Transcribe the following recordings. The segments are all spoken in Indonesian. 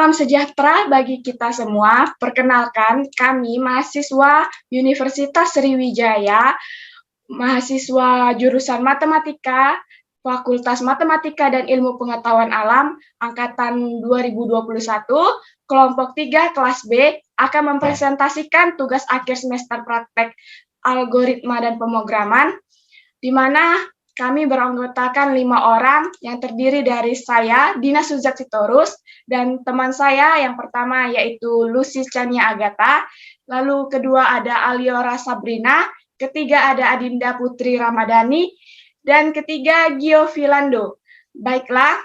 Salam sejahtera bagi kita semua. Perkenalkan, kami mahasiswa Universitas Sriwijaya, mahasiswa jurusan Matematika, Fakultas Matematika dan Ilmu Pengetahuan Alam, Angkatan 2021, kelompok 3 kelas B, akan mempresentasikan tugas akhir semester praktek algoritma dan pemrograman, di mana kami beranggotakan 5 orang yang terdiri dari saya, Dina Suzak Sitorus, dan teman saya yang pertama yaitu Lucy Chania Agatha, lalu kedua ada Aliora Sabrina, ketiga ada Adinda Putri Ramadhani, dan ketiga Gio Philando. Baiklah,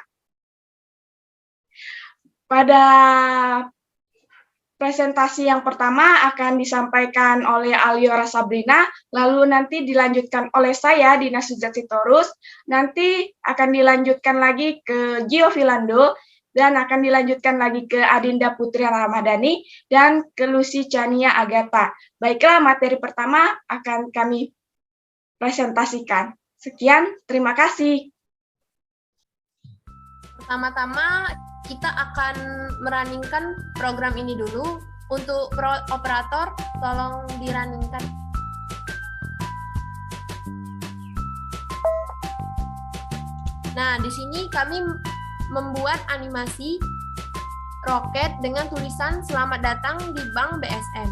pada presentasi yang pertama akan disampaikan oleh Aliora Sabrina, lalu nanti dilanjutkan oleh saya, Dina Suzak Sitorus, nanti akan dilanjutkan lagi ke Gio Philando, dan akan dilanjutkan lagi ke Adinda Putri Ramadhani, dan ke Lucy Chania Agatha. Baiklah, materi pertama akan kami presentasikan. Sekian, terima kasih. Pertama-tama kita akan merunningkan program ini dulu. Untuk operator, tolong dirunningkan. Nah, di sini kami membuat animasi roket dengan tulisan "Selamat datang di Bank BSM",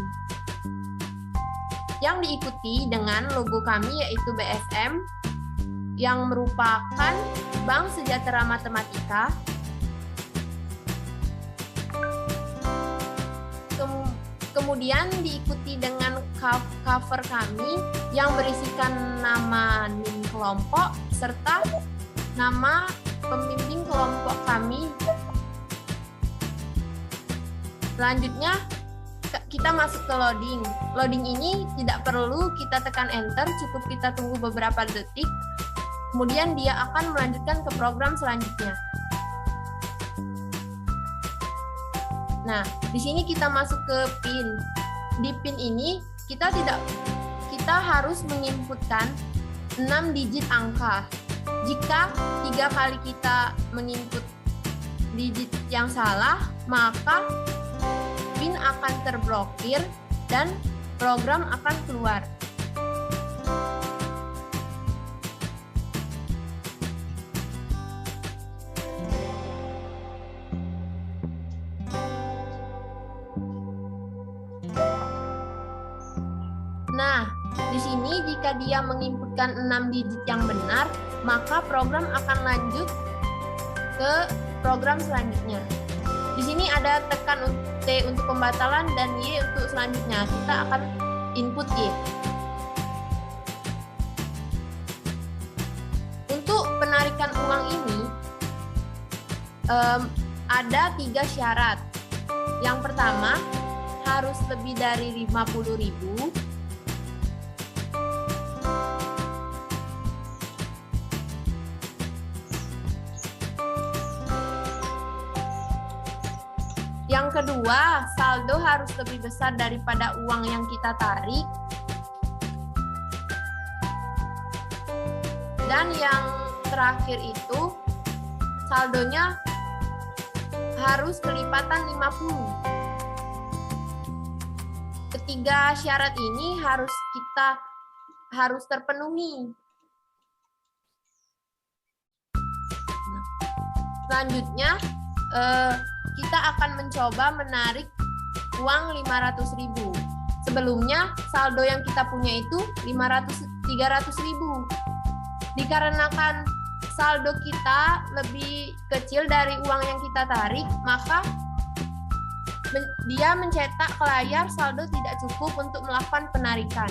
yang diikuti dengan logo kami yaitu BSM, yang merupakan Bank Sejahtera Matematika. Kemudian diikuti dengan cover kami yang berisikan nama NIM kelompok serta nama pembimbing kelompok kami. Selanjutnya kita masuk ke loading. Loading ini tidak perlu kita tekan enter, cukup kita tunggu beberapa detik. Kemudian dia akan melanjutkan ke program selanjutnya. Nah, di sini kita masuk ke pin. Di pin ini kita harus menginputkan 6 digit angka. Jika 3 kali kita menginput digit yang salah, maka pin akan terblokir dan program akan keluar. Nah, di sini jika dia menginputkan 6 digit yang benar, maka program akan lanjut ke program selanjutnya. Di sini ada tekan T untuk pembatalan dan Y untuk selanjutnya. Kita akan input Y. Untuk penarikan uang ini, ada 3 syarat. Yang pertama, harus lebih dari 50.000. Yang kedua, saldo harus lebih besar daripada uang yang kita tarik. Dan yang terakhir itu, saldonya harus kelipatan 50. Ketiga syarat ini harus terpenuhi. Selanjutnya, kita akan mencoba menarik uang 500.000. Sebelumnya saldo yang kita punya itu 300.000. Dikarenakan saldo kita lebih kecil dari uang yang kita tarik, maka dia mencetak ke layar saldo tidak cukup untuk melakukan penarikan.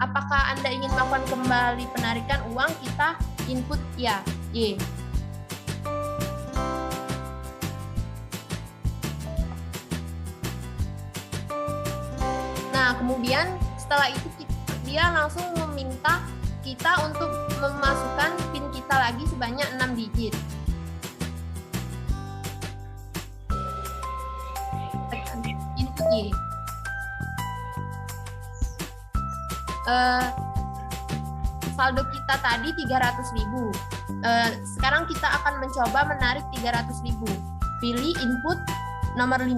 Apakah Anda ingin melakukan kembali penarikan uang? Kita input ya, Y. Nah, kemudian setelah itu dia langsung meminta kita untuk memasukkan PIN kita lagi sebanyak 6 digit. Input Y. saldo kita tadi 300.000. Sekarang kita akan mencoba menarik 300.000. Pilih input nomor 5.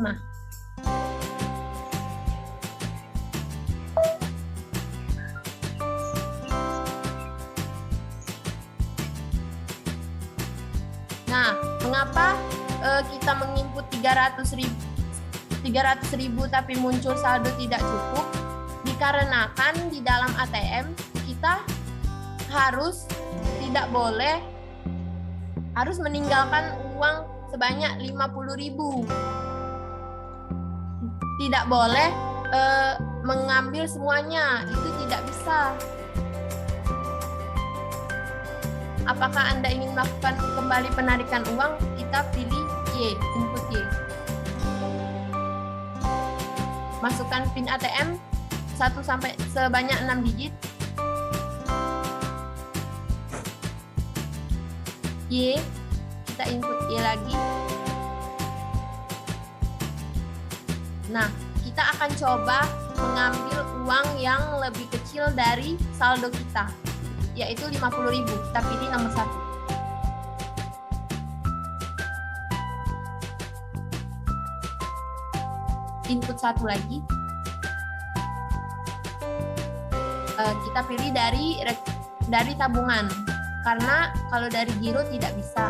Nah, mengapa kita menginput 300.000 tapi muncul saldo tidak cukup? Dikarenakan di dalam ATM kita harus meninggalkan uang sebanyak 50.000. Tidak boleh mengambil semuanya, itu tidak bisa. Apakah Anda ingin melakukan kembali penarikan uang? Kita pilih Y, input Y. Masukkan PIN ATM 1 sampai sebanyak 6 digit. Y, kita input Y lagi. Nah, kita akan coba mengambil uang yang lebih kecil dari saldo kita, yaitu 50.000. Kita pilih nomor 1. Input 1 lagi. Kita pilih dari tabungan, karena kalau dari giro tidak bisa.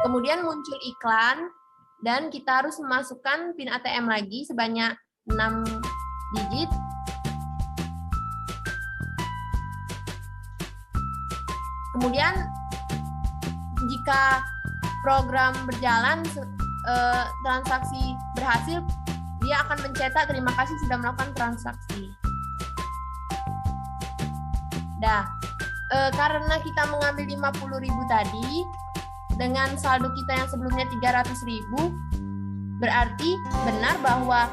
Kemudian muncul iklan dan kita harus memasukkan PIN ATM lagi sebanyak 6 digit. Kemudian jika program berjalan, transaksi berhasil, dia akan mencetak terima kasih sudah melakukan transaksi. Karena kita mengambil 50.000 tadi dengan saldo kita yang sebelumnya 300.000, berarti benar bahwa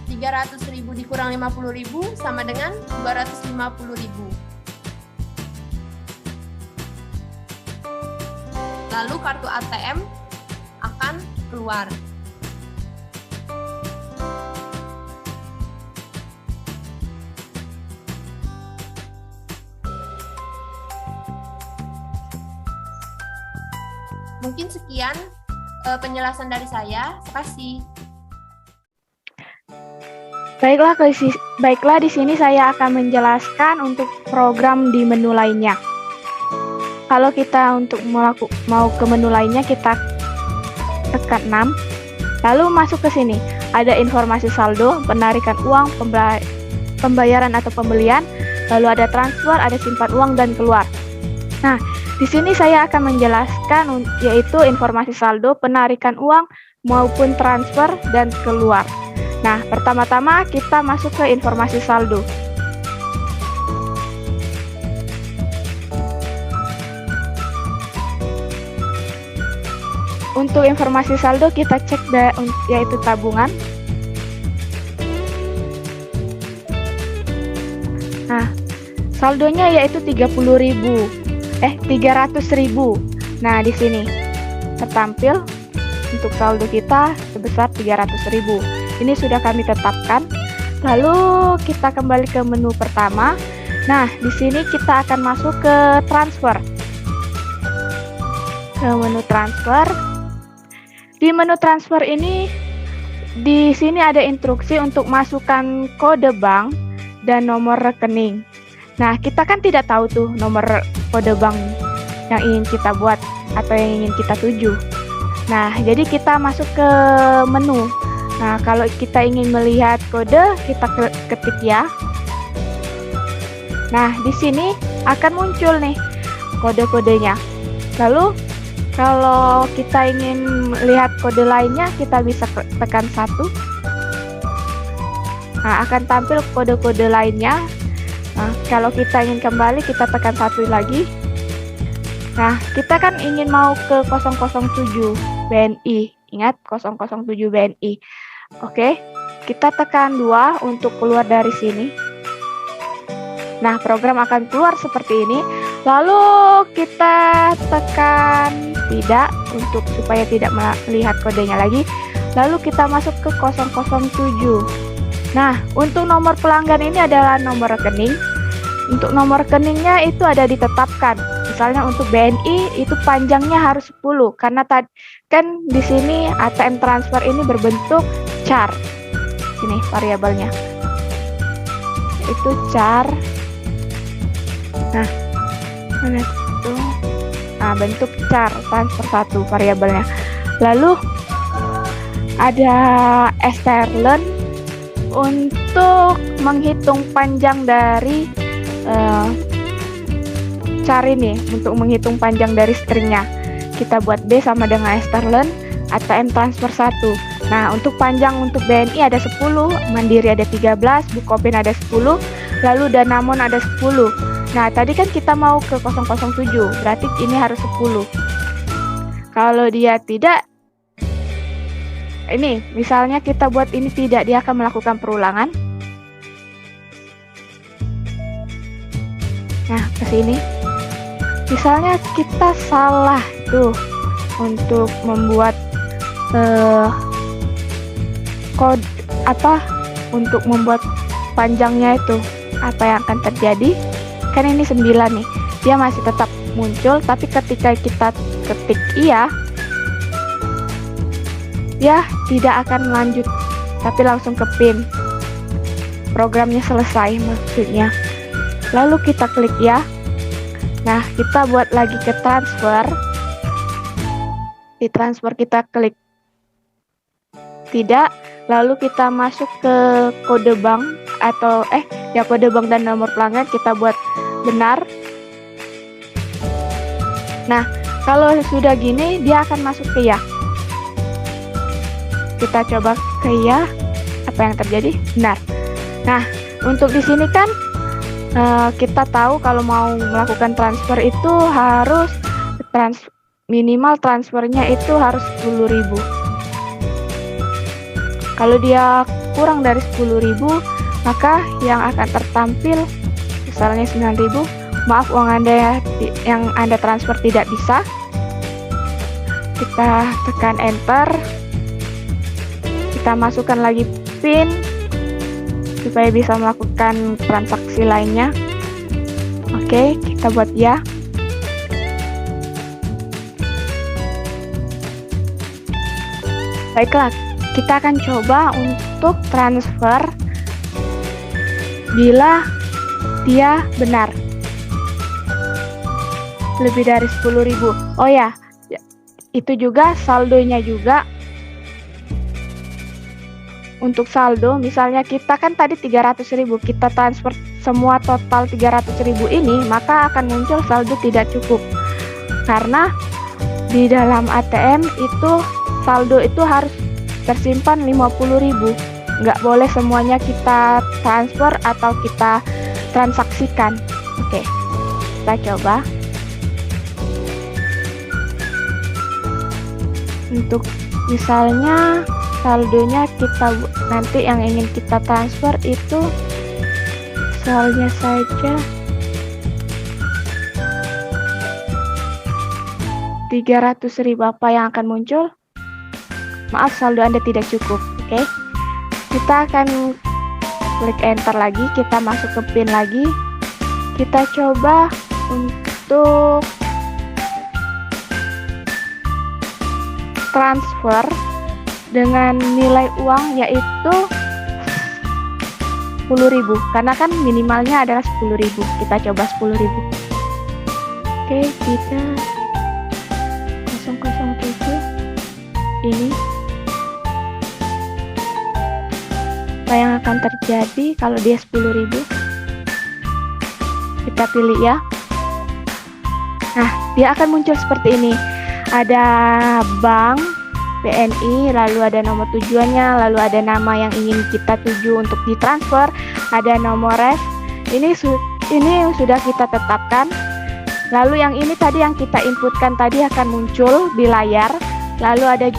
300.000 dikurang 50.000 sama dengan 250.000. Lalu kartu ATM akan keluar. Mungkin sekian penjelasan dari saya. Terima kasih. Baiklah, di sini saya akan menjelaskan untuk program di menu lainnya. Kalau kita untuk mau ke menu lainnya, kita tekan 6, lalu masuk ke sini. Ada informasi saldo, penarikan uang, pembayaran atau pembelian, lalu ada transfer, ada simpan uang dan keluar. Nah, di sini saya akan menjelaskan yaitu informasi saldo, penarikan uang maupun transfer dan keluar. Nah, pertama-tama kita masuk ke informasi saldo. Untuk informasi saldo kita cek yaitu tabungan. Nah, saldonya yaitu 300.000. Nah, di sini tertampil untuk saldo kita sebesar 300.000. Ini sudah kami tetapkan. Lalu kita kembali ke menu pertama. Nah, di sini kita akan masuk ke transfer. Ke menu transfer. Di menu transfer ini, di sini ada instruksi untuk masukkan kode bank dan nomor rekening. Nah, kita kan tidak tahu tuh nomor kode bank yang ingin kita buat atau yang ingin kita tuju. Nah, jadi kita masuk ke menu. Nah, kalau kita ingin melihat kode, kita ketik ya. Nah, di sini akan muncul nih kode-kodenya. Lalu kalau kita ingin lihat kode lainnya, kita bisa tekan 1. Nah, akan tampil kode-kode lainnya. Nah, kalau kita ingin kembali, kita tekan 1 lagi. Nah, kita kan ingin mau ke 007 BNI. Ingat, 007 BNI. Oke, kita tekan 2 untuk keluar dari sini. Nah, program akan keluar seperti ini. Lalu kita tekan tidak supaya tidak melihat kodenya lagi. Lalu kita masuk ke 007. Nah, untuk nomor pelanggan ini adalah nomor rekening. Untuk nomor rekeningnya itu ada ditetapkan. Misalnya untuk BNI itu panjangnya harus 10 karena tadi kan di sini ATM transfer ini berbentuk char. Ini variabelnya. Itu char. Nah, mana itu? Nah, bentuk char transfer 1 variabelnya. Lalu ada sterlen untuk menghitung panjang dari char ini, untuk menghitung panjang dari stringnya. Kita buat B sama dengan sterlen ATM transfer 1. Nah, untuk panjang untuk BNI ada 10, Mandiri ada 13, Bukopin ada 10, lalu Danamon ada 10. Nah, tadi kan kita mau ke 007, berarti ini harus 10. Kalau dia tidak, ini misalnya kita buat ini tidak, dia akan melakukan perulangan. Nah, ke sini. Misalnya kita salah tuh untuk membuat kode untuk membuat panjangnya itu, apa yang akan terjadi? Kan ini 9 nih. Dia masih tetap muncul, tapi ketika kita ketik iya, dia tidak akan lanjut, tapi langsung ke pin. Programnya selesai maksudnya. Lalu kita klik ya. Nah, kita buat lagi ke transfer. Di transfer kita klik tidak, lalu kita masuk ke kode bank atau kode bank dan nomor pelanggan kita buat benar. Nah, kalau sudah gini dia akan masuk ke ya. Kita coba ke ya. Apa yang terjadi? Benar. Nah, untuk di sini kan kita tahu kalau mau melakukan transfer itu harus minimal transfernya itu harus 10.000. Kalau dia kurang dari 10.000, maka yang akan tertampil misalnya 9.000, maaf, uang Anda yang Anda transfer tidak bisa. Kita tekan enter. Kita masukkan lagi PIN supaya bisa melakukan transaksi lainnya. Oke, kita buat ya. Baiklah, kita akan coba untuk transfer bila dia benar. Lebih dari 10.000. Oh ya, itu juga saldonya juga. Untuk saldo, misalnya kita kan tadi 300.000, kita transfer semua total 300.000 ini, maka akan muncul saldo tidak cukup. Karena di dalam ATM itu saldo itu harus tersimpan 50.000. Nggak boleh semuanya kita transfer atau kita transaksikan. Oke, kita coba. Untuk misalnya saldonya kita nanti yang ingin kita transfer itu soalnya saja 300.000, apa yang akan muncul? Maaf, saldo Anda tidak cukup. Oke. Kita akan klik enter lagi, kita masuk ke PIN lagi. Kita coba untuk transfer dengan nilai uang yaitu 10.000, karena kan minimalnya adalah 10.000. Kita coba 10.000. Oke, kita 007 ini. Apa yang akan terjadi kalau dia 10.000? Kita pilih ya. Nah, dia akan muncul seperti ini. Ada bank BNI, lalu ada nomor tujuannya, lalu ada nama yang ingin kita tuju untuk ditransfer, ada nomor ref. Ini sudah kita tetapkan. Lalu yang ini tadi yang kita inputkan tadi akan muncul di layar. Lalu ada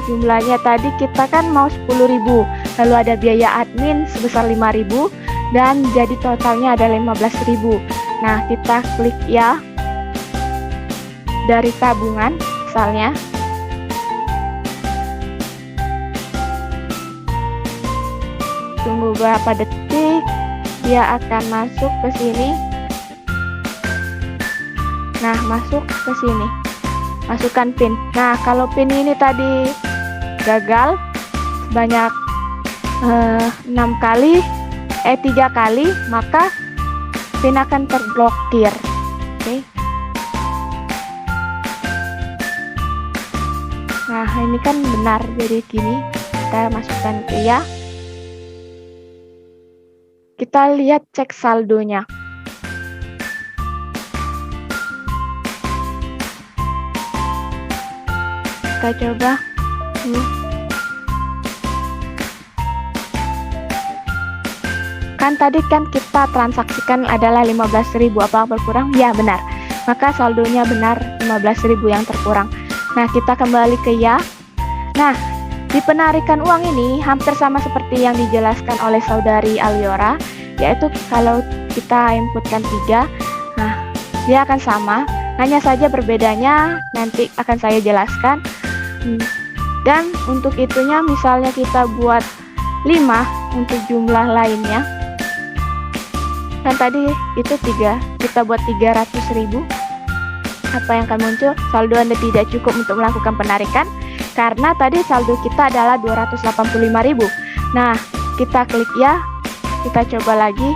jumlahnya tadi kita kan mau 10.000. Lalu ada biaya admin sebesar 5.000 dan jadi totalnya ada 15.000. Nah, kita klik ya. Dari tabungan misalnya. tunggu berapa detik, dia akan masuk ke sini. Nah, masuk ke sini. Masukkan PIN. Nah, kalau PIN ini tadi gagal sebanyak 3 kali, maka PIN akan terblokir. Oke. Nah, ini kan benar, jadi gini. Kita masukkan ke ya. Kita lihat cek saldonya. Kita coba. Kan tadi kan kita transaksikan adalah 15.000, apa berkurang? Ya, benar. Maka saldonya benar 15.000 yang terkurang. Nah, kita kembali ke ya. Nah, di penarikan uang ini hampir sama seperti yang dijelaskan oleh saudari Aliora, yaitu kalau kita inputkan 3, nah dia akan sama, hanya saja berbedanya nanti akan saya jelaskan. Dan untuk itunya misalnya kita buat 5 untuk jumlah lainnya, kan tadi itu 3, kita buat 300.000. Apa yang akan muncul? Saldo Anda tidak cukup untuk melakukan penarikan karena tadi saldo kita adalah 285.000. Nah, kita klik ya. Kita coba lagi.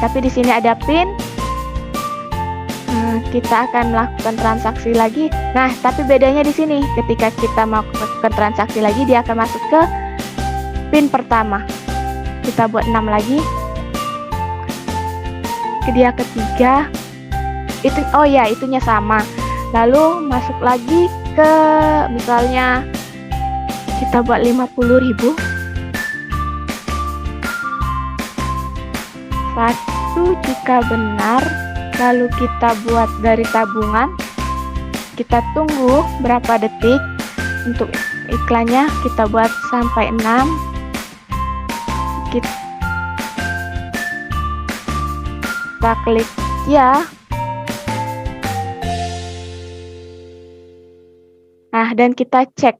Tapi di sini ada PIN. Kita akan melakukan transaksi lagi. Nah, tapi bedanya di sini. Ketika kita melakukan transaksi lagi, dia akan masuk ke PIN pertama. Kita buat 6 lagi. Dia ketiga. Itu, oh ya, itunya sama. Lalu masuk lagi ke misalnya kita buat 50.000. 1 jika benar, lalu kita buat dari tabungan. Kita tunggu berapa detik. Untuk iklannya kita buat sampai 6. Kita klik ya. Nah, dan kita cek.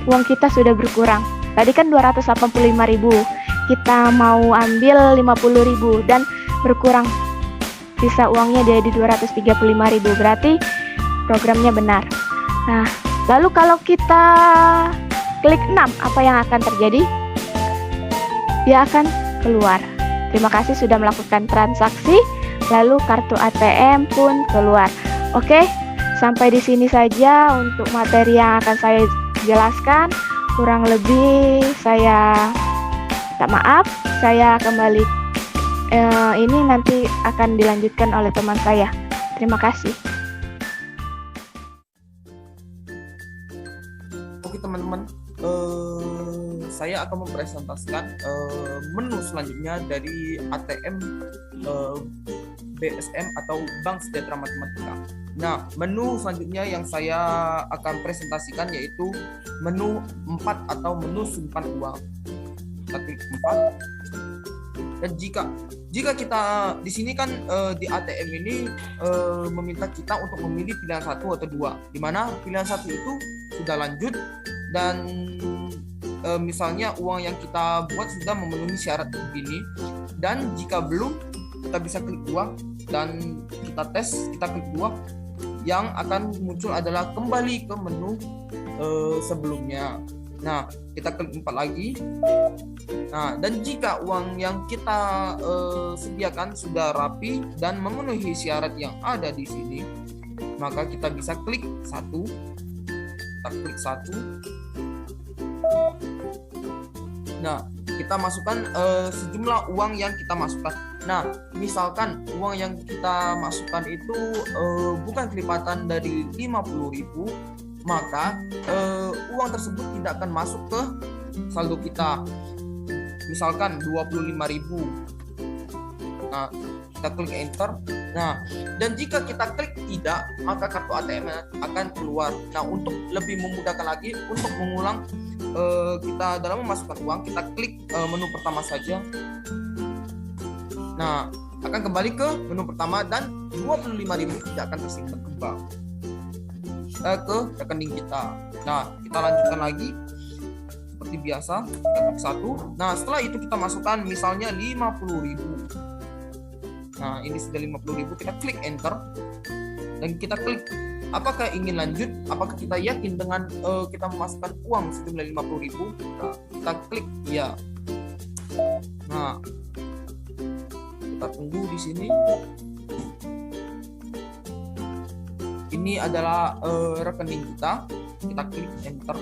Uang kita sudah berkurang. Tadi kan 285.000. Kita mau ambil 50.000 dan berkurang. Sisa uangnya jadi 235.000. Berarti programnya benar. Nah, lalu kalau kita klik 6, apa yang akan terjadi? Dia akan keluar. Terima kasih sudah melakukan transaksi, lalu kartu ATM pun keluar. Oke, sampai di sini saja untuk materi yang akan saya jelaskan. Kurang lebih saya minta maaf. Saya kembali ini nanti akan dilanjutkan oleh teman saya. Terima kasih. Oke teman-teman, saya akan mempresentasikan menu selanjutnya dari ATM BSM atau Bank Sejahtera Matematika. Nah, menu selanjutnya yang saya akan presentasikan yaitu menu 4 atau menu simpan uang. Kita klik 4. Dan jika kita di sini kan di ATM ini meminta kita untuk memilih pilihan 1 atau 2, di mana pilihan 1 itu sudah lanjut dan misalnya uang yang kita buat sudah memenuhi syarat begini, dan jika belum kita bisa klik 2 dan kita tes, kita klik 2, yang akan muncul adalah kembali ke menu sebelumnya. Nah, kita klik 4 lagi. Nah, dan jika uang yang kita sediakan sudah rapi dan memenuhi syarat yang ada di sini, maka kita bisa klik 1. Kita klik 1. Nah, kita masukkan sejumlah uang yang kita masukkan. Nah, misalkan uang yang kita masukkan itu bukan kelipatan dari 50.000, maka uang tersebut tidak akan masuk ke saldo kita. Misalkan 25.000. Nah, kita klik enter. Nah, dan jika kita klik tidak, maka kartu ATM akan keluar. Nah, untuk lebih memudahkan lagi, untuk mengulang kita dalam memasukkan uang, kita klik menu pertama saja. Nah, akan kembali ke menu pertama dan 25.000 tidak akan tersimpan ke rekening kita. Nah, kita lanjutkan lagi seperti biasa, kita klik 1. Nah, setelah itu kita masukkan misalnya 50.000. Nah, ini sudah 50.000, kita klik enter dan kita klik apakah ingin lanjut, apakah kita yakin dengan kita memasukkan uang sejumlah 50.000. Nah, kita klik ya. Nah, kita tunggu di sini. Ini adalah rekening kita. Kita klik enter.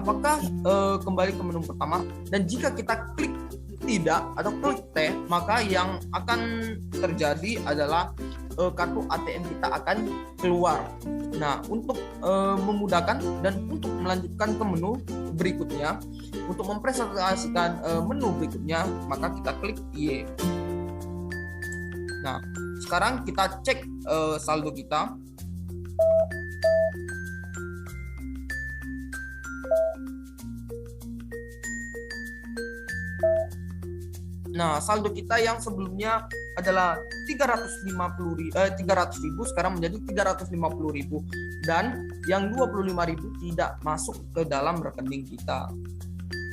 Apakah kembali ke menu pertama? Dan jika kita klik tidak atau klik T, maka yang akan terjadi adalah kartu ATM kita akan keluar. Nah, untuk memudahkan dan untuk melanjutkan ke menu berikutnya, untuk mempresentasikan menu berikutnya, maka kita klik Y. Nah, sekarang kita cek saldo kita. Nah, saldo kita yang sebelumnya adalah 300.000 sekarang menjadi 350.000 dan yang 25.000 tidak masuk ke dalam rekening kita.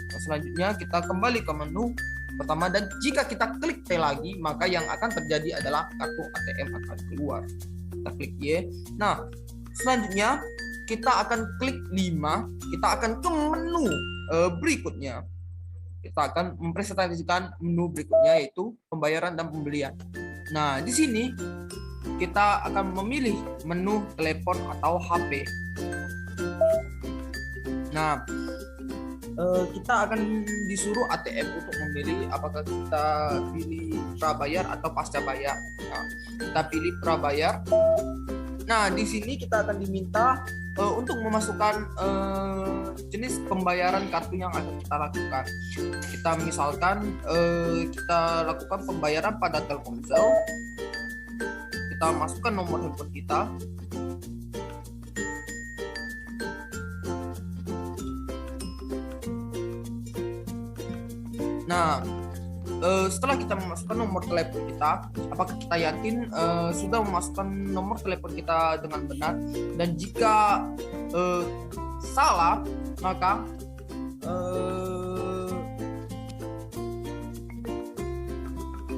Nah, selanjutnya kita kembali ke menu pertama dan jika kita klik T lagi maka yang akan terjadi adalah kartu ATM akan keluar. Kita klik Y. Nah, selanjutnya kita akan klik 5, kita akan ke menu berikutnya. Kita akan mempresentasikan menu berikutnya yaitu pembayaran dan pembelian. Nah, di sini kita akan memilih menu telepon atau HP. Nah, kita akan disuruh ATM untuk memilih apakah kita pilih prabayar atau pasca bayar. Nah, kita pilih prabayar. Nah, di sini kita akan diminta untuk memasukkan jenis pembayaran kartu yang akan kita lakukan. Kita misalkan kita lakukan pembayaran pada Telkomsel. Kita masukkan nomor handphone kita. Nah, setelah kita memasukkan nomor telepon kita, apakah kita yakin sudah memasukkan nomor telepon kita dengan benar? Dan jika salah, maka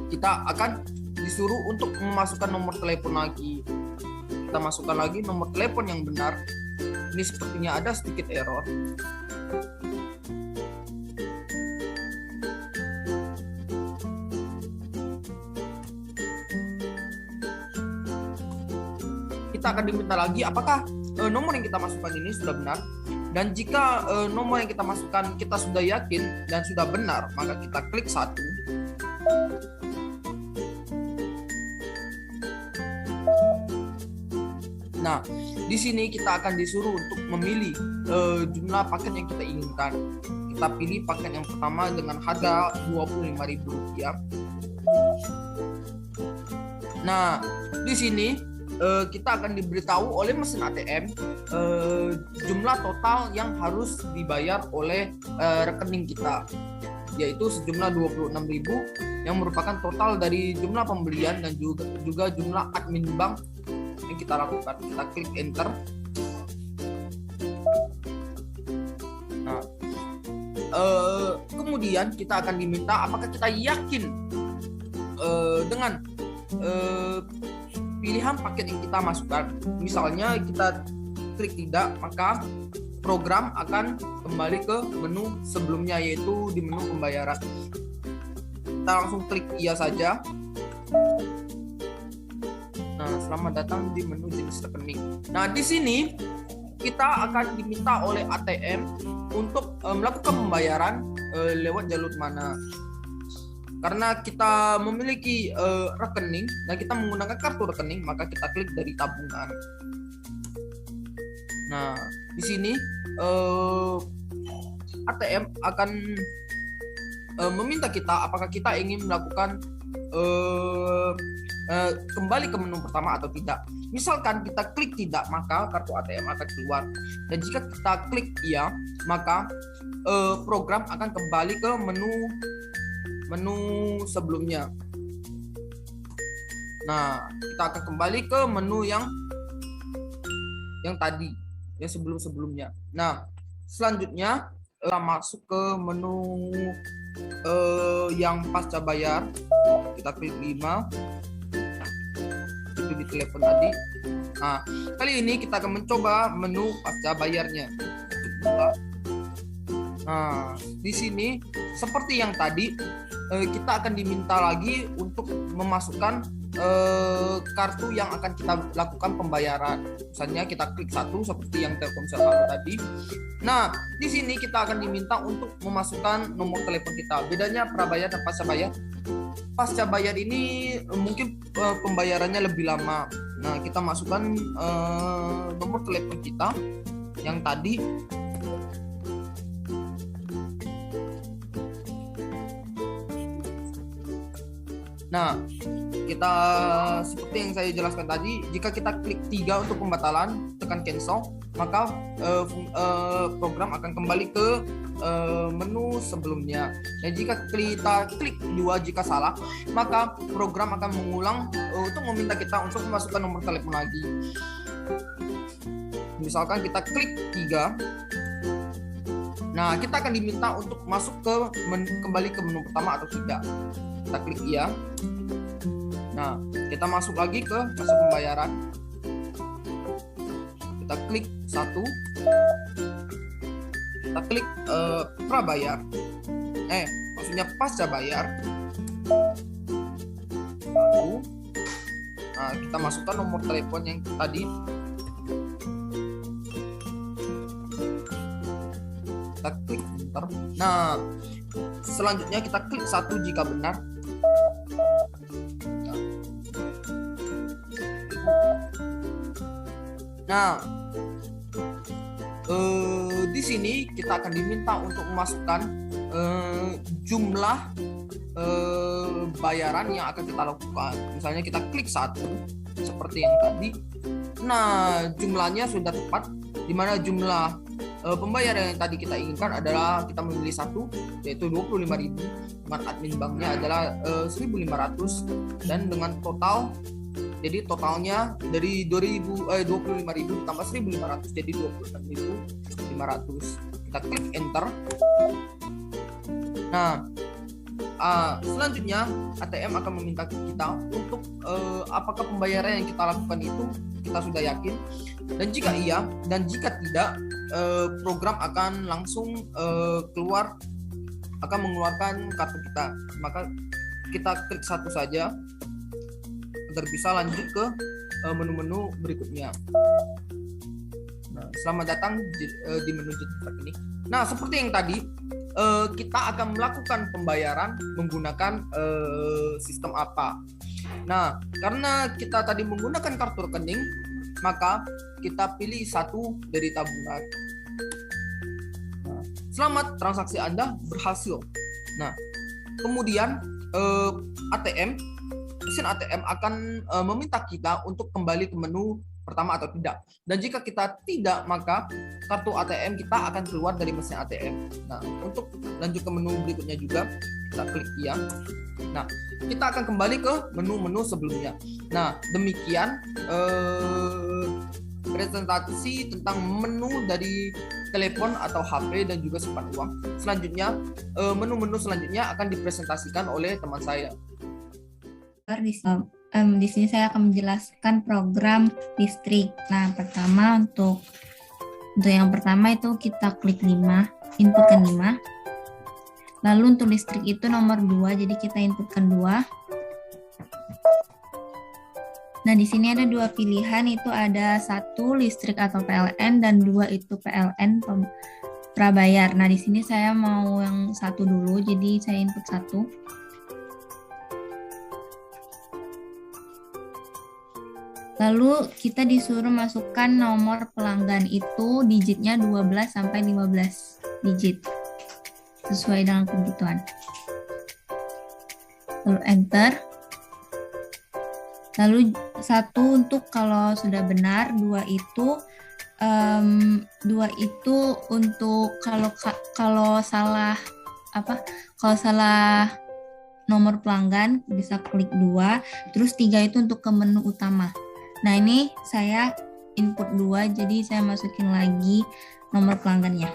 kita akan disuruh untuk memasukkan nomor telepon lagi. Kita masukkan lagi nomor telepon yang benar. Ini sepertinya ada sedikit error. Kita akan diminta lagi apakah nomor yang kita masukkan ini sudah benar, dan jika nomor yang kita masukkan kita sudah yakin dan sudah benar, maka kita klik 1. Nah, di sini kita akan disuruh untuk memilih jumlah paket yang kita inginkan. Kita pilih paket yang pertama dengan harga Rp25.000. Nah, di sini kita akan diberitahu oleh mesin ATM jumlah total yang harus dibayar oleh rekening kita, yaitu sejumlah 26.000 yang merupakan total dari jumlah pembelian dan juga jumlah admin bank yang kita lakukan. Kita klik enter. Nah, kemudian kita akan diminta apakah kita yakin dengan pilihan paket yang kita masukkan. Misalnya kita klik tidak, maka program akan kembali ke menu sebelumnya, yaitu di menu pembayaran. Kita langsung klik iya saja. Nah, selamat datang di menu jenis rekening. Nah, di sini kita akan diminta oleh ATM untuk melakukan pembayaran lewat jalur mana. Karena kita memiliki rekening dan kita menggunakan kartu rekening, maka kita klik dari tabungan. Nah, di sini ATM akan meminta kita apakah kita ingin melakukan kembali ke menu pertama atau tidak. Misalkan kita klik tidak, maka kartu ATM akan keluar. Dan jika kita klik iya, maka program akan kembali ke menu menu sebelumnya. Nah, kita akan kembali ke menu yang tadi, yang sebelum-sebelumnya. Nah, selanjutnya kita masuk ke menu yang pasca bayar. Kita klik 5. Itu di telepon tadi. Nah, kali ini kita akan mencoba menu pasca bayarnya. Nah, di sini seperti yang tadi, kita akan diminta lagi untuk memasukkan kartu yang akan kita lakukan pembayaran. Misalnya kita klik 1 seperti yang Telkomsel Halo tadi. Nah, di sini kita akan diminta untuk memasukkan nomor telepon kita. Bedanya prabayar dan pasca bayar. Pasca bayar ini mungkin pembayarannya lebih lama. Nah, kita masukkan nomor telepon kita yang tadi. Nah, kita seperti yang saya jelaskan tadi, jika kita klik 3 untuk pembatalan, tekan cancel, maka program akan kembali ke menu sebelumnya. Dan jika kita klik 2 jika salah, maka program akan mengulang untuk meminta kita untuk memasukkan nomor telepon lagi. Misalkan kita klik 3. Nah, kita akan diminta untuk masuk ke kembali ke menu pertama atau tidak. Kita klik iya. Nah, kita masuk lagi ke masa pembayaran. Kita klik 1. Kita klik prabayar. Maksudnya pasca bayar. 1. Nah, kita masukkan nomor telepon yang tadi. Kita klik enter. Nah, selanjutnya kita klik 1 jika benar. Nah, di sini kita akan diminta untuk memasukkan jumlah bayaran yang akan kita lakukan. Misalnya kita klik 1 seperti yang tadi. Nah, jumlahnya sudah tepat, di mana jumlah pembayaran yang tadi kita inginkan adalah kita memilih 1, yaitu 25.000. Dengan admin banknya adalah 1.500, dan dengan total, jadi totalnya dari 25.000 tambah 1.500 jadi 26.500. Kita klik enter. Nah, selanjutnya ATM akan meminta kita untuk apakah pembayaran yang kita lakukan itu kita sudah yakin, dan jika iya dan jika tidak, program akan langsung akan mengeluarkan kartu kita. Maka kita klik 1 saja agar bisa lanjut ke menu-menu berikutnya. Nah, selamat datang di menu JetTrack ini. Nah, seperti yang tadi, kita akan melakukan pembayaran menggunakan sistem apa. Nah, karena kita tadi menggunakan kartu rekening, maka kita pilih 1 dari tabungan. Nah, selamat, transaksi Anda berhasil. Nah, kemudian mesin ATM akan meminta kita untuk kembali ke menu pertama atau tidak. Dan jika kita tidak, maka kartu ATM kita akan keluar dari mesin ATM. Nah, untuk lanjut ke menu berikutnya juga, kita klik iya. Nah, kita akan kembali ke menu-menu sebelumnya. Nah, demikian presentasi tentang menu dari telepon atau HP dan juga simpan uang. Selanjutnya, menu-menu selanjutnya akan dipresentasikan oleh teman saya. Di sini saya akan menjelaskan program listrik. Nah, pertama untuk yang pertama itu kita klik 5, inputkan 5. Lalu untuk listrik itu nomor 2, jadi kita inputkan 2. Nah, di sini ada 2 pilihan, itu ada 1 listrik atau PLN dan 2 itu PLN prabayar. Nah, di sini saya mau yang 1 dulu, jadi saya input 1. Lalu kita disuruh masukkan nomor pelanggan, itu digitnya 12 sampai 15 digit sesuai dengan kebutuhan. Lalu enter. Lalu 1 untuk kalau sudah benar, 2 itu untuk kalau salah nomor pelanggan, bisa klik 2, terus 3 itu untuk ke menu utama. Nah, ini saya input 2, jadi saya masukin lagi nomor pelanggannya.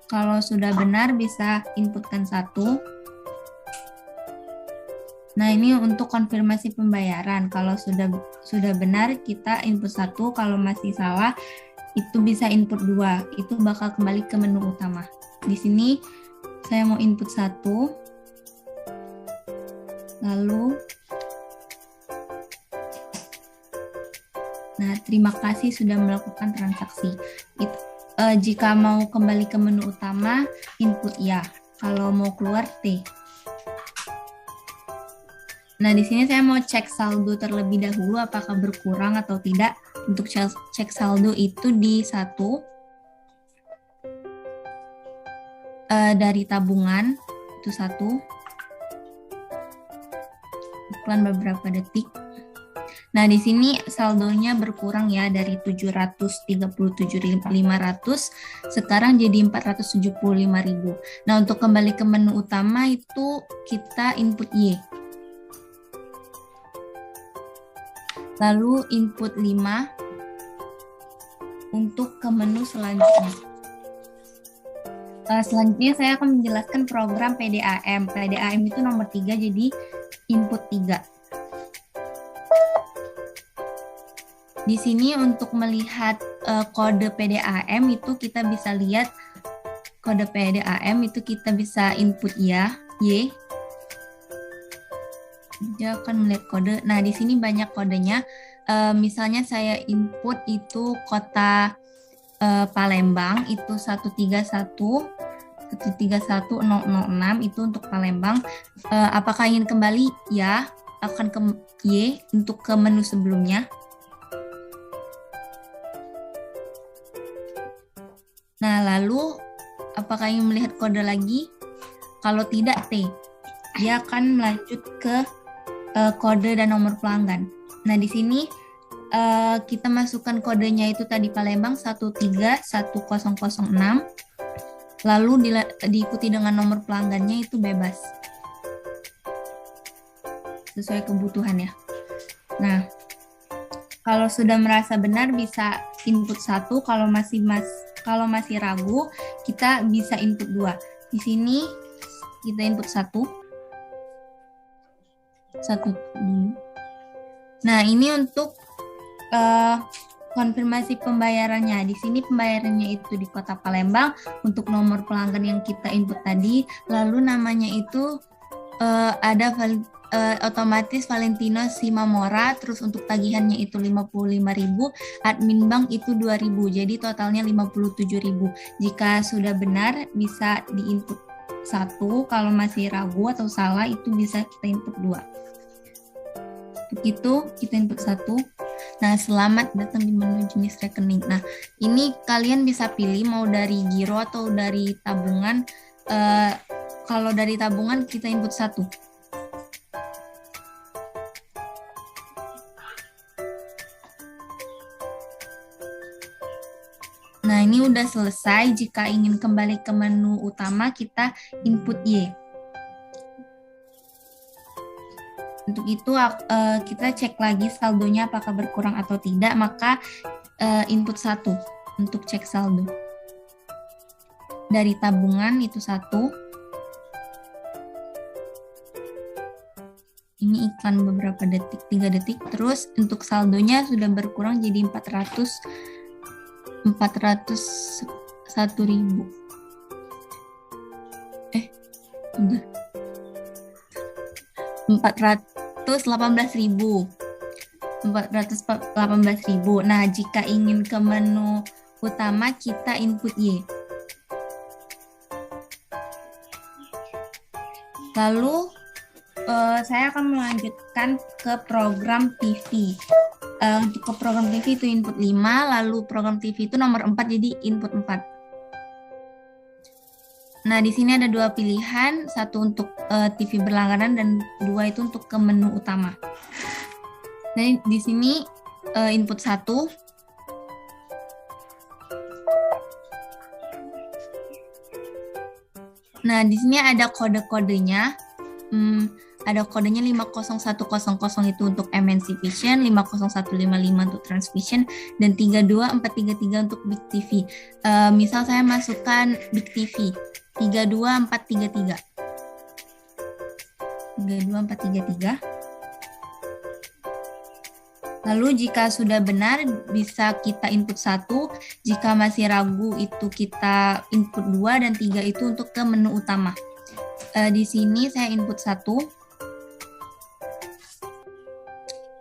Kalau sudah benar bisa inputkan 1. Nah, ini untuk konfirmasi pembayaran. Kalau sudah benar kita input 1, kalau masih salah itu bisa input 2. Itu bakal kembali ke menu utama. Di sini saya mau input 1. Lalu nah, terima kasih sudah melakukan transaksi. Jika mau kembali ke menu utama, input ya. Kalau mau keluar T. Nah, di sini saya mau cek saldo terlebih dahulu apakah berkurang atau tidak. Untuk cek saldo itu di 1 dari tabungan itu 1. Iklan beberapa detik. Nah, di sini saldonya berkurang ya dari 737.500 sekarang jadi 475.000. Nah, untuk kembali ke menu utama itu kita input Y. Lalu input 5 untuk ke menu selanjutnya. Selanjutnya saya akan menjelaskan program PDAM. PDAM itu nomor 3, jadi input 3. Di sini untuk melihat kode PDAM itu kita bisa lihat kode PDAM itu kita bisa input ya, Y. Dia akan melihat kode. Nah, di sini banyak kodenya. Misalnya saya input itu kota Palembang itu 131.131.006 itu untuk Palembang. Apakah ingin kembali? Ya, akan ke Y untuk ke menu sebelumnya. Nah, lalu apakah ingin melihat kode lagi? Kalau tidak, T. Dia akan melanjut ke kode dan nomor pelanggan. Nah, di sini kita masukkan kodenya itu tadi Palembang 131.006. Lalu diikuti dengan nomor pelanggannya itu bebas. Sesuai kebutuhan ya. Nah, kalau sudah merasa benar bisa input 1, kalau masih ragu kita bisa input 2. Di sini kita input 1 dulu. Nah, ini untuk konfirmasi pembayarannya. Di sini pembayarannya itu di Kota Palembang untuk nomor pelanggan yang kita input tadi. Lalu namanya itu ada otomatis Valentino Simamora. Terus untuk tagihannya itu 55.000, admin bank itu 2.000. Jadi totalnya 57.000. Jika sudah benar bisa diinput 1. Kalau masih ragu atau salah itu bisa kita input 2. Untuk itu kita input 1. Nah, selamat datang di menu jenis rekening. Nah, ini kalian bisa pilih mau dari giro atau dari tabungan. Kalau dari tabungan kita input 1. Nah, ini udah selesai. Jika ingin kembali ke menu utama, kita input Y. Untuk itu kita cek lagi saldonya apakah berkurang atau tidak, maka input 1 untuk cek saldo. Dari tabungan itu 1. Ini iklan beberapa detik, 3 detik. Terus untuk saldonya sudah berkurang jadi 401.000. 418.000. Nah, jika ingin ke menu utama kita input Y. Lalu saya akan melanjutkan ke program TV. Untuk ke program TV itu input 5, lalu program TV itu nomor 4 jadi input 4. Nah, di sini ada 2 pilihan, 1 untuk TV berlangganan dan 2 itu untuk ke menu utama. Nah, di sini input 1. Nah, di sini ada kode-kodenya. Ada kodenya 50100 itu untuk emancipation, 50155 untuk transmission, dan 32433 untuk Big TV. Misal saya masukkan Big TV 32433. 32433. Lalu jika sudah benar bisa kita input 1, jika masih ragu itu kita input 2, dan 3 itu untuk ke menu utama. Di sini saya input 1.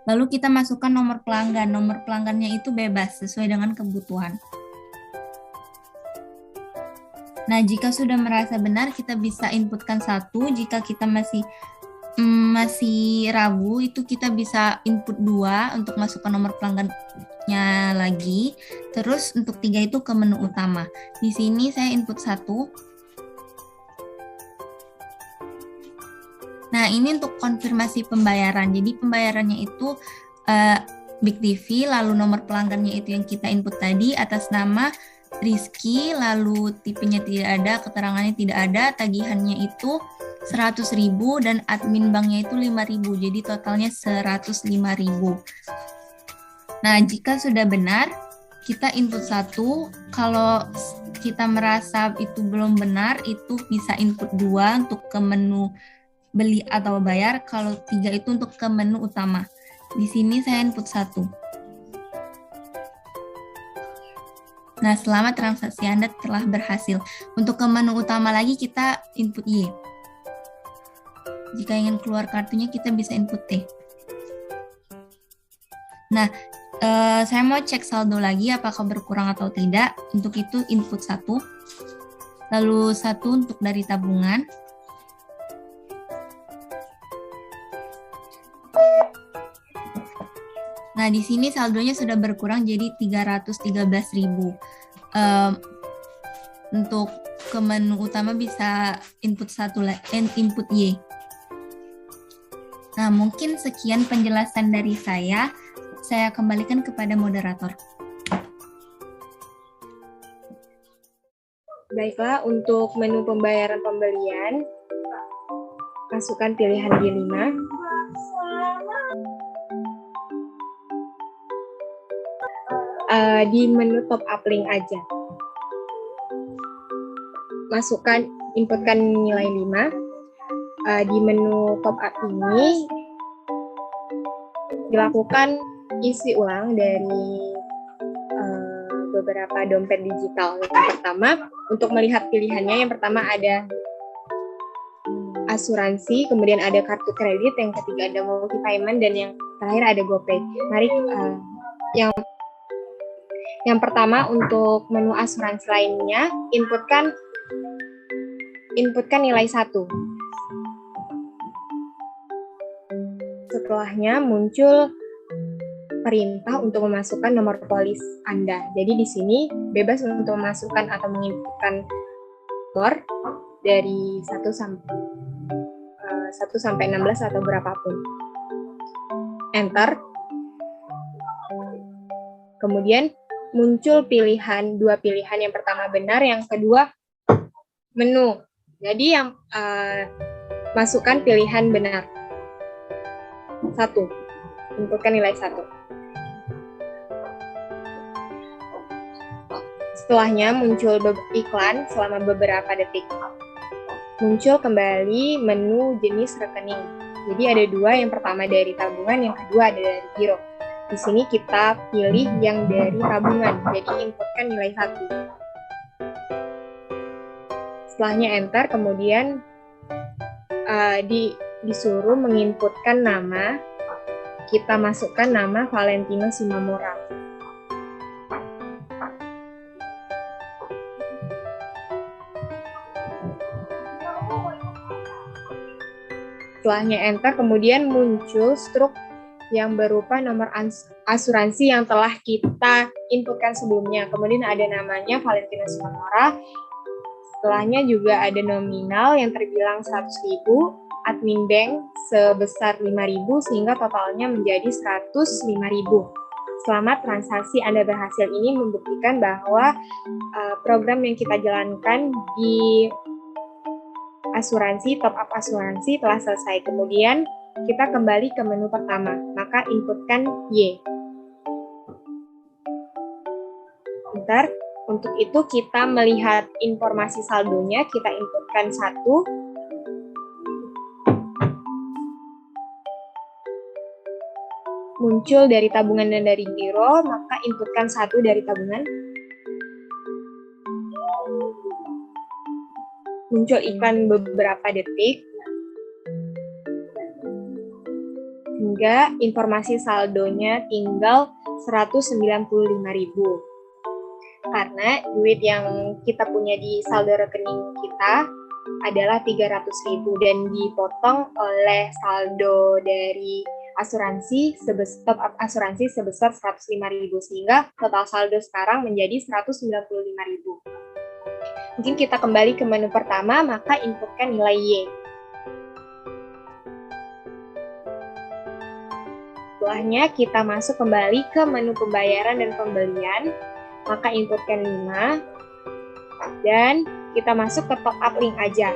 Lalu kita masukkan nomor pelanggan. Nomor pelanggannya itu bebas sesuai dengan kebutuhan. Nah, jika sudah merasa benar kita bisa inputkan 1. Jika kita masih ragu itu kita bisa input 2 untuk masukkan nomor pelanggannya lagi. Terus untuk 3 itu ke menu utama. Di sini saya input 1. Nah, ini untuk konfirmasi pembayaran. Jadi pembayarannya itu Big TV, lalu nomor pelanggannya itu yang kita input tadi atas nama Rizky, lalu tipenya tidak ada, keterangannya tidak ada, tagihannya itu 100.000 dan admin banknya itu 5.000. Jadi totalnya 105.000. Nah, jika sudah benar, kita input 1. Kalau kita merasa itu belum benar, itu bisa input 2 untuk ke menu beli atau bayar. Kalau 3 itu untuk ke menu utama. Di sini saya input 1. Nah, selama transaksi Anda telah berhasil. Untuk ke menu utama lagi kita input Y. Jika ingin keluar kartunya kita bisa input T. Nah, saya mau cek saldo lagi apakah berkurang atau tidak. Untuk itu input 1. Lalu 1 untuk dari tabungan. Nah, di sini saldonya sudah berkurang jadi 313.000. Untuk ke menu utama bisa input 1 input Y. Nah, mungkin sekian penjelasan dari saya. Saya kembalikan kepada moderator. Baiklah, untuk menu pembayaran pembelian, masukkan pilihan G5. Di menu top up link aja. Masukkan, inputkan nilai 5. Di menu top up ini dilakukan isi ulang dari beberapa dompet digital. Yang pertama, untuk melihat pilihannya, yang pertama ada asuransi, kemudian ada kartu kredit, yang ketiga ada multi payment, dan yang terakhir ada GoPay. Mari yang pertama untuk menu asuransi lainnya, inputkan nilai 1. Setelahnya muncul perintah untuk memasukkan nomor polis Anda. Jadi di sini bebas untuk memasukkan atau menginputkan nomor dari 1 sampai 16 atau berapapun. Enter. Kemudian muncul dua pilihan, yang pertama benar, yang kedua menu. Jadi yang masukkan pilihan benar. 1. Inputkan nilai 1. Setelahnya muncul iklan selama beberapa detik. Muncul kembali menu jenis rekening. Jadi ada 2, yang pertama dari tabungan, yang kedua ada dari giro. Di sini kita pilih yang dari tabungan, jadi inputkan nilai 1. Setelahnya enter, kemudian disuruh menginputkan nama. Kita masukkan nama Valentino Simamora. Setelahnya enter, kemudian muncul struk yang berupa nomor asuransi yang telah kita inputkan sebelumnya. Kemudian ada namanya Valentino Simamora. Setelahnya juga ada nominal yang terbilang 100.000, admin bank sebesar 5.000 sehingga totalnya menjadi 105.000. Selamat, transaksi Anda berhasil. Ini membuktikan bahwa program yang kita jalankan di asuransi, top up asuransi telah selesai. Kemudian kita kembali ke menu pertama, maka inputkan Y. Bentar, untuk itu kita melihat informasi saldonya, kita inputkan 1. Muncul dari tabungan dan dari giro, maka inputkan 1 dari tabungan. Muncul iklan beberapa detik, hingga informasi saldonya tinggal 195.000. Karena duit yang kita punya di saldo rekening kita adalah 300.000 dan dipotong oleh saldo dari asuransi top up asuransi sebesar 105.000, sehingga total saldo sekarang menjadi 195.000. Mungkin kita kembali ke menu pertama, maka inputkan nilai Y. Setelahnya kita masuk kembali ke menu pembayaran dan pembelian, maka inputkan 5, dan kita masuk ke top up link aja.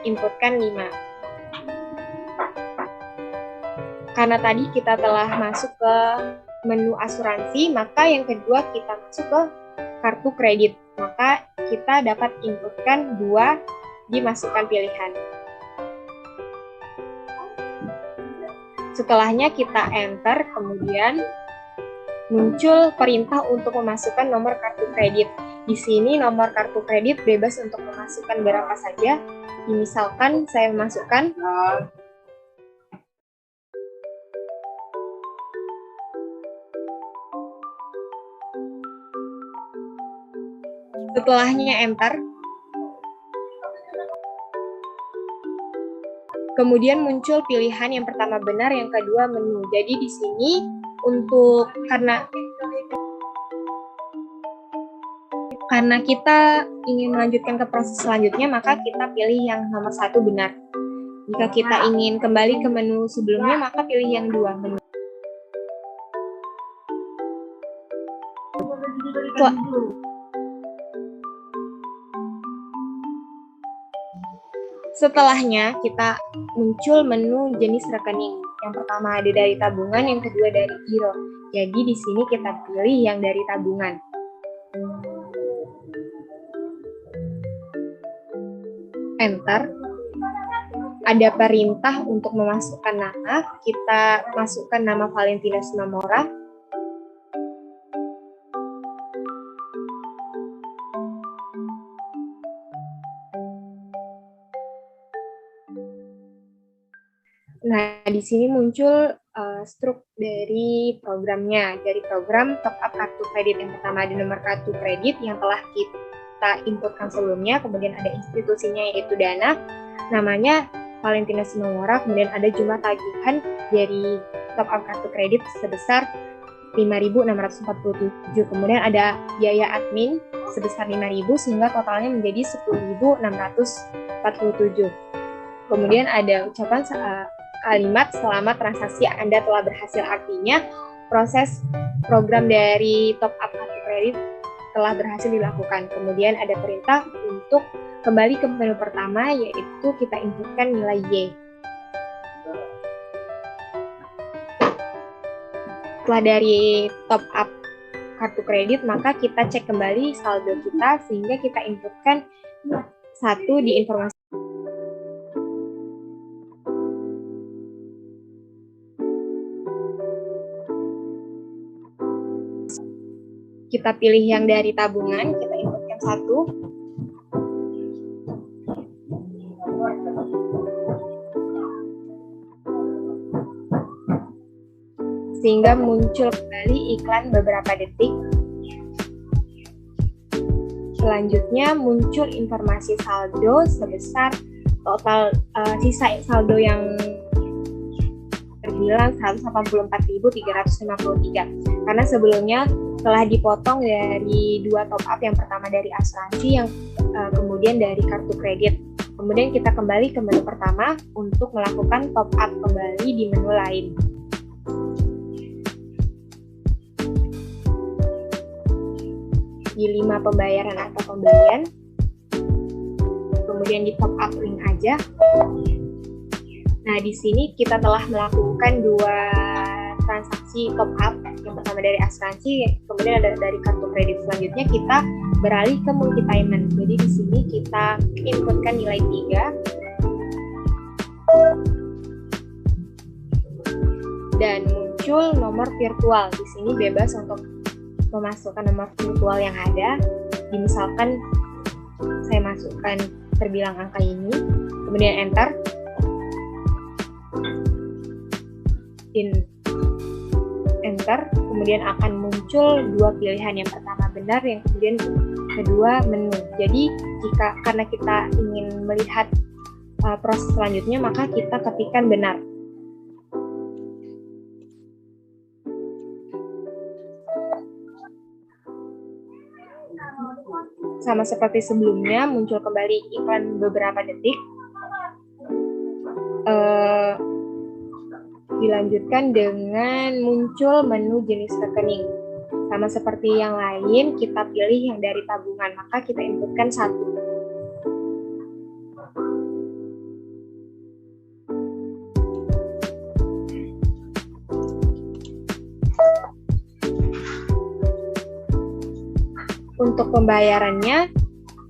Inputkan 5. Karena tadi kita telah masuk ke menu asuransi, maka yang kedua kita masuk ke kartu kredit. Maka kita dapat inputkan 2, dimasukkan pilihan. Setelahnya kita enter, kemudian muncul perintah untuk memasukkan nomor kartu kredit. Di sini nomor kartu kredit bebas untuk memasukkan berapa saja. Misalkan saya memasukkan setelahnya enter. Kemudian muncul pilihan yang pertama benar, yang kedua menu. Jadi di sini untuk karena kita ingin melanjutkan ke proses selanjutnya, maka kita pilih yang nomor 1 benar. Jika kita ingin kembali ke menu sebelumnya, maka pilih yang 2 menu. Setelahnya kita muncul menu jenis rekening. Yang pertama ada dari tabungan, yang kedua dari giro. Jadi di sini kita pilih yang dari tabungan. Enter. Ada perintah untuk memasukkan nama. Kita masukkan nama Valentina Simamora. Nah, di sini muncul struk dari programnya, dari program top up kartu kredit. Yang pertama ada nomor kartu kredit yang telah kita inputkan sebelumnya, kemudian ada institusinya yaitu Dana, namanya Valentina Simamora, kemudian ada jumlah tagihan dari top up kartu kredit sebesar 5.647, kemudian ada biaya admin sebesar 5.000 sehingga totalnya menjadi 10.647. Kemudian ada ucapan kalimat selamat transaksi Anda telah berhasil, artinya proses program dari top up kartu kredit telah berhasil dilakukan. Kemudian ada perintah untuk kembali ke menu pertama, yaitu kita inputkan nilai Y. Setelah dari top up kartu kredit, maka kita cek kembali saldo kita sehingga kita inputkan 1 di informasi. Kita pilih yang dari tabungan, kita inputkan 1. Sehingga muncul kembali iklan beberapa detik. Selanjutnya muncul informasi saldo sebesar total sisa saldo yang terbilang 184.353. Karena sebelumnya telah dipotong dari 2 top up, yang pertama dari asuransi, yang kemudian dari kartu kredit. Kemudian kita kembali ke menu pertama untuk melakukan top up kembali di menu lain. Di 5 pembayaran atau pembelian, kemudian di top up link aja. Nah, di sini kita telah melakukan 2 transaksi top up. Yang pertama dari asuransi, kemudian ada dari kartu kredit. Selanjutnya kita beralih ke multi payment. Jadi di sini kita inputkan nilai 3 dan muncul nomor virtual. Di sini bebas untuk memasukkan nomor virtual yang ada. Misalkan saya masukkan terbilang angka ini, kemudian enter. Enter, kemudian akan muncul 2 pilihan, yang pertama benar, yang kemudian kedua menu. Jadi karena kita ingin melihat proses selanjutnya, maka kita ketikkan benar. Sama seperti sebelumnya, muncul kembali iklan beberapa detik. Dilanjutkan dengan muncul menu jenis rekening. Sama seperti yang lain, kita pilih yang dari tabungan, maka kita inputkan 1. Untuk pembayarannya,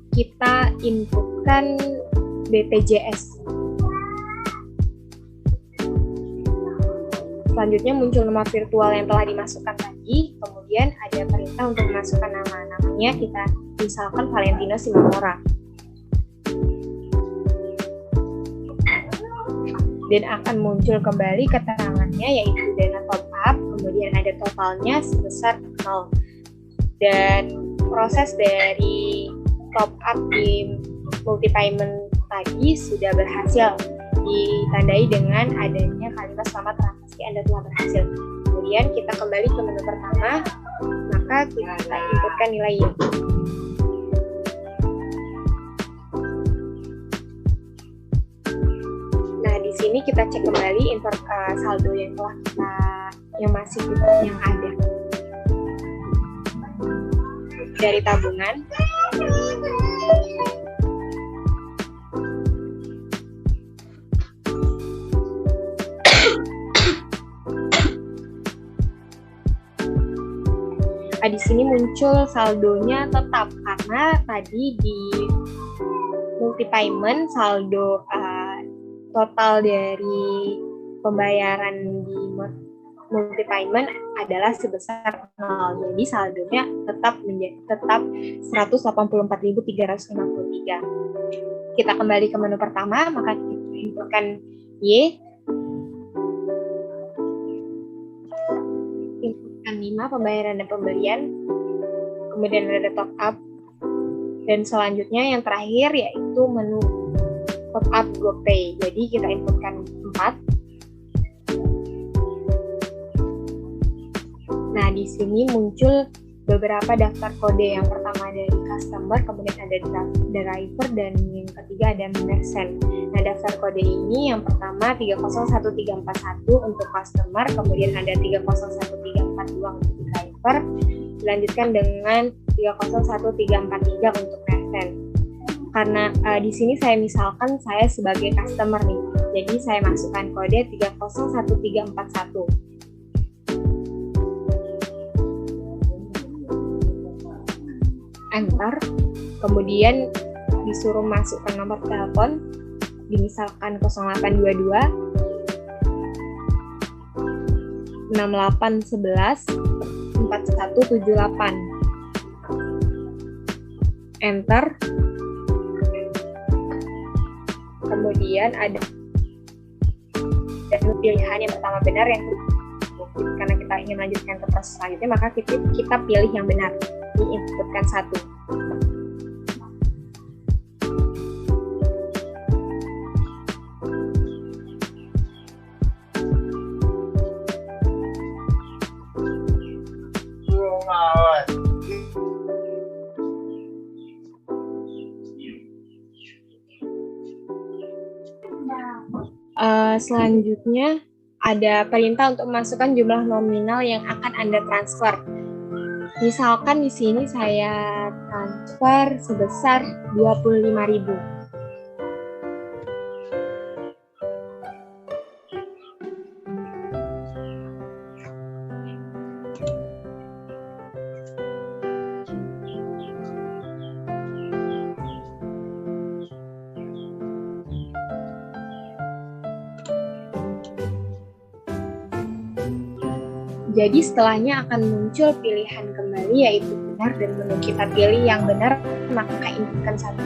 kita inputkan BPJS. Selanjutnya muncul nomor virtual yang telah dimasukkan tadi, kemudian ada perintah untuk memasukkan nama-namanya, kita misalkan Valentino Simamora. Dan akan muncul kembali keterangannya, yaitu dana top up, kemudian ada totalnya sebesar 0. Dan proses dari top up di multi payment tadi sudah berhasil, ditandai dengan adanya kalimat selamat transaksi Anda telah berhasil. Kemudian kita kembali ke menu pertama, maka kita inputkan nilai Y. Nah, di sini kita cek kembali saldo yang yang ada dari tabungan. Di sini muncul saldonya tetap, karena tadi di multi payment saldo total dari pembayaran di multi payment adalah sebesar 0. Jadi saldonya tetap 184.353. Kita kembali ke menu pertama, maka kita inputkan Y. Inputkan 5 pembayaran dan pembelian, kemudian ada top up, dan selanjutnya yang terakhir yaitu menu top up GoPay. Jadi kita inputkan 4. Nah, di sini muncul beberapa daftar kode. Yang pertama dari customer, kemudian ada driver, dan yang ketiga ada merchant. Nah, daftar kode ini yang pertama 301341 untuk customer, kemudian ada 301342 untuk driver, dilanjutkan dengan 301343 untuk merchant. Karena di sini saya misalkan saya sebagai customer nih, jadi saya masukkan kode 301341. Enter, kemudian disuruh masukkan nomor telepon, misalkan 0822 6811 4178. Enter, kemudian ada pilihan yang pertama benar, yang karena kita ingin lanjutkan ke proses selanjutnya, maka kita pilih yang benar, diinputkan 1. Selanjutnya ada perintah untuk memasukkan jumlah nominal yang akan Anda transfer. Misalkan di sini saya transfer sebesar 25.000. Jadi setelahnya akan muncul pilihan kembali yaitu benar, dan menu kita pilih yang benar, maka inputkan 1.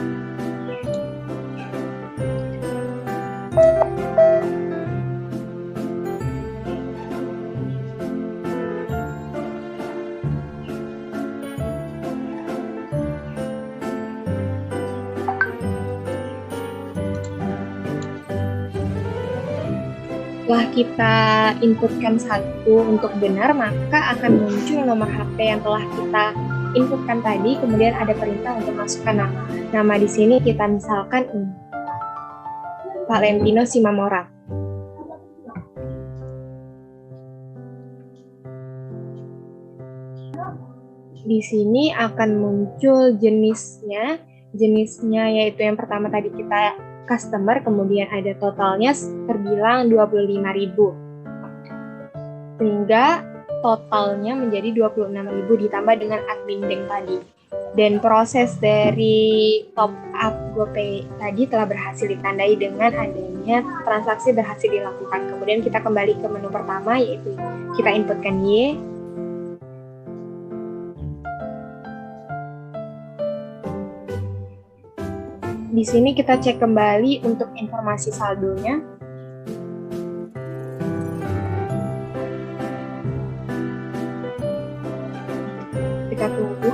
Setelah kita inputkan 1 untuk benar, maka akan muncul nomor HP yang telah kita inputkan tadi, kemudian ada perintah untuk masukkan nama. Nama di sini kita misalkan Valentino Simamora. Di sini akan muncul jenisnya yaitu yang pertama tadi kita customer, kemudian ada totalnya terbilang 25.000. Sehingga totalnya menjadi 26.000 ditambah dengan admin bank tadi. Dan proses dari top up GoPay tadi telah berhasil ditandai dengan adanya transaksi berhasil dilakukan. Kemudian kita kembali ke menu pertama, yaitu kita inputkan Y. Di sini kita cek kembali untuk informasi saldonya. Kita tunggu.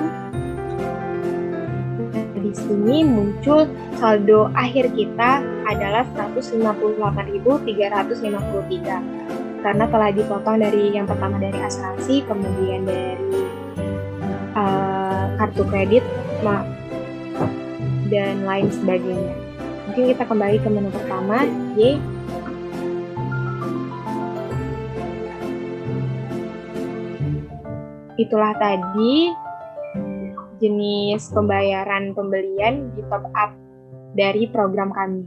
Di sini muncul saldo akhir kita adalah 158.353 karena telah dipotong dari yang pertama dari asuransi, kemudian dari kartu kredit, dan lain sebagainya. Mungkin kita kembali ke menu pertama, Y. Itulah tadi jenis pembayaran pembelian di top up dari program kami.